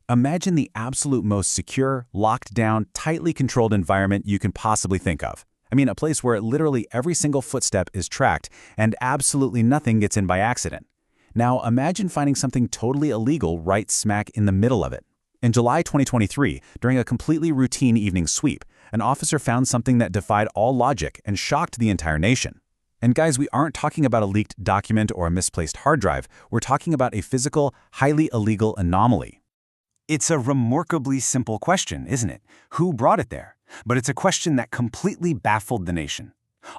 Imagine the absolute most secure, locked down, tightly controlled environment you can possibly think of. I mean, a place where literally every single footstep is tracked and absolutely nothing gets in by accident. Now, imagine finding something totally illegal right smack in the middle of it. In July 2023, during a completely routine evening sweep, an officer found something that defied all logic and shocked the entire nation. And guys, we aren't talking about a leaked document or a misplaced hard drive. We're talking about a physical, highly illegal anomaly. It's a remarkably simple question, isn't it? Who brought it there? But it's a question that completely baffled the nation.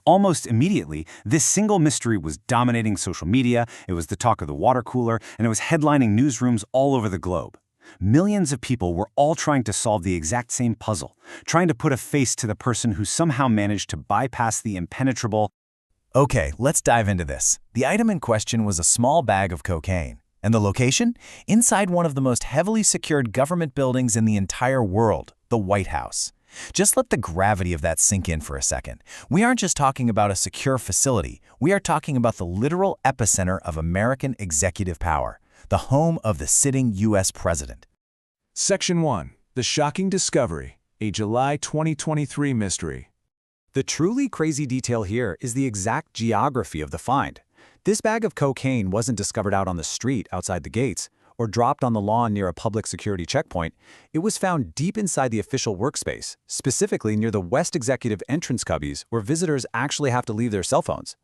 Almost immediately, this single mystery was dominating social media, it was the talk of the water cooler, and it was headlining newsrooms all over the globe. Millions of people were all trying to solve the exact same puzzle, trying to put a face to the person who somehow managed to bypass the impenetrable. Okay, let's dive into this. The item in question was a small bag of cocaine. And the location? Inside one of the most heavily secured government buildings in the entire world, the White House. Just let the gravity of that sink in for a second. We aren't just talking about a secure facility. We are talking about the literal epicenter of American executive power, the home of the sitting U.S. president. Section 1. The Shocking Discovery, a July 2023 Mystery. The truly crazy detail here is the exact geography of the find. This bag of cocaine wasn't discovered out on the street outside the gates or dropped on the lawn near a public security checkpoint. It was found deep inside the official workspace, specifically near the West Executive entrance cubbies where visitors actually have to leave their cell phones.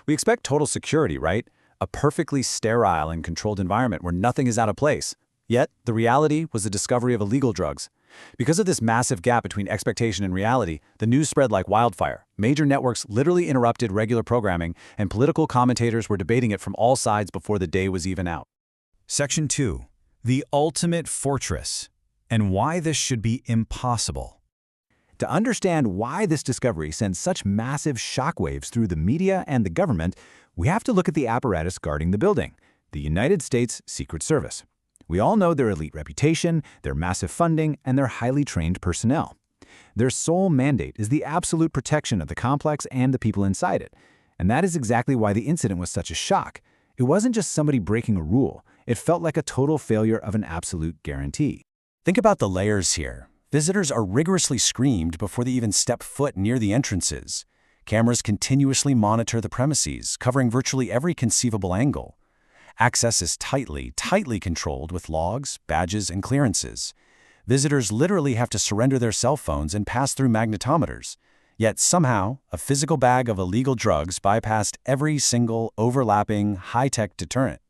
We expect total security, right? A perfectly sterile and controlled environment where nothing is out of place. Yet, the reality was the discovery of illegal drugs. Because of this massive gap between expectation and reality, the news spread like wildfire. Major networks literally interrupted regular programming, and political commentators were debating it from all sides before the day was even out. Section 2. The Ultimate Fortress, and why this should be impossible. To understand why this discovery sends such massive shockwaves through the media and the government, we have to look at the apparatus guarding the building, the United States Secret Service. We all know their elite reputation, their massive funding, and their highly trained personnel. Their sole mandate is the absolute protection of the complex and the people inside it. And that is exactly why the incident was such a shock. It wasn't just somebody breaking a rule. It felt like a total failure of an absolute guarantee. Think about the layers here. Visitors are rigorously screened before they even step foot near the entrances. Cameras continuously monitor the premises, covering virtually every conceivable angle. Access is tightly controlled with logs, badges, and clearances. Visitors literally have to surrender their cell phones and pass through magnetometers. Yet somehow, a physical bag of illegal drugs bypassed every single overlapping, high-tech deterrent.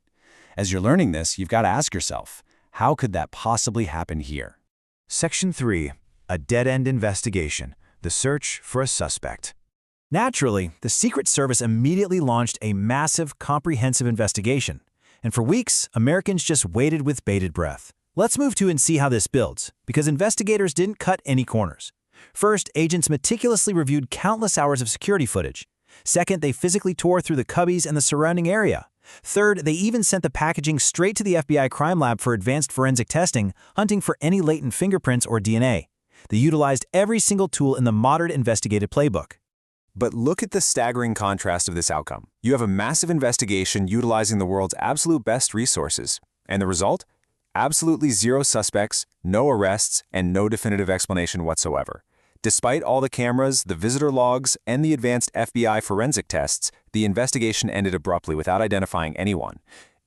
As you're learning this, you've got to ask yourself, how could that possibly happen here? Section 3. A dead-end investigation, the search for a suspect. Naturally, the Secret Service immediately launched a massive, comprehensive investigation. And for weeks, Americans just waited with bated breath. Let's move to and see how this builds, because investigators didn't cut any corners. First, agents meticulously reviewed countless hours of security footage. Second, they physically tore through the cubbies and the surrounding area. Third, they even sent the packaging straight to the FBI crime lab for advanced forensic testing, hunting for any latent fingerprints or DNA. They utilized every single tool in the modern investigative playbook. But look at the staggering contrast of this outcome. You have a massive investigation utilizing the world's absolute best resources. And the result? Absolutely zero suspects, no arrests, and no definitive explanation whatsoever. Despite all the cameras, the visitor logs, and the advanced FBI forensic tests, the investigation ended abruptly without identifying anyone.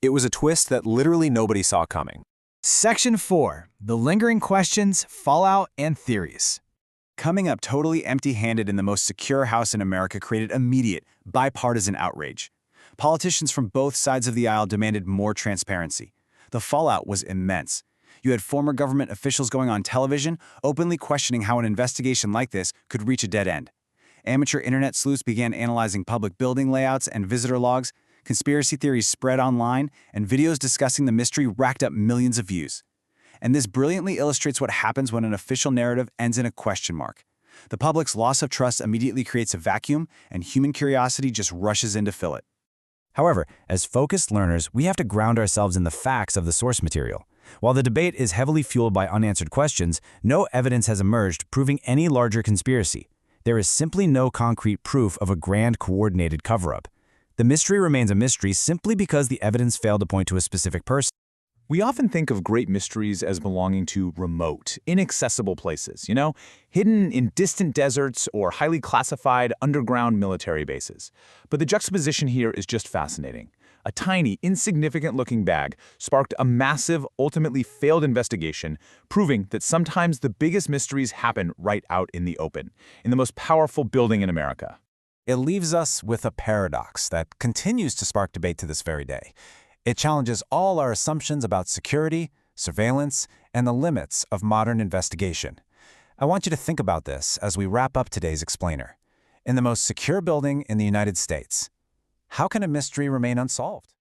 It was a twist that literally nobody saw coming. Section 4. The Lingering Questions, Fallout, and Theories. Coming up totally empty-handed in the most secure house in America created immediate, bipartisan outrage. Politicians from both sides of the aisle demanded more transparency. The fallout was immense. You had former government officials going on television, openly questioning how an investigation like this could reach a dead end. Amateur internet sleuths began analyzing public building layouts and visitor logs, conspiracy theories spread online, and videos discussing the mystery racked up millions of views. And this brilliantly illustrates what happens when an official narrative ends in a question mark. The public's loss of trust immediately creates a vacuum, and human curiosity just rushes in to fill it. However, as focused learners, we have to ground ourselves in the facts of the source material. While the debate is heavily fueled by unanswered questions, no evidence has emerged proving any larger conspiracy. There is simply no concrete proof of a grand coordinated cover-up. The mystery remains a mystery simply because the evidence failed to point to a specific person. We often think of great mysteries as belonging to remote, inaccessible places, hidden in distant deserts or highly classified underground military bases. But the juxtaposition here is just fascinating. A tiny, insignificant-looking bag sparked a massive, ultimately failed investigation, proving that sometimes the biggest mysteries happen right out in the open, in the most powerful building in America. It leaves us with a paradox that continues to spark debate to this very day. It challenges all our assumptions about security, surveillance, and the limits of modern investigation. I want you to think about this as we wrap up today's explainer. In the most secure building in the United States, how can a mystery remain unsolved?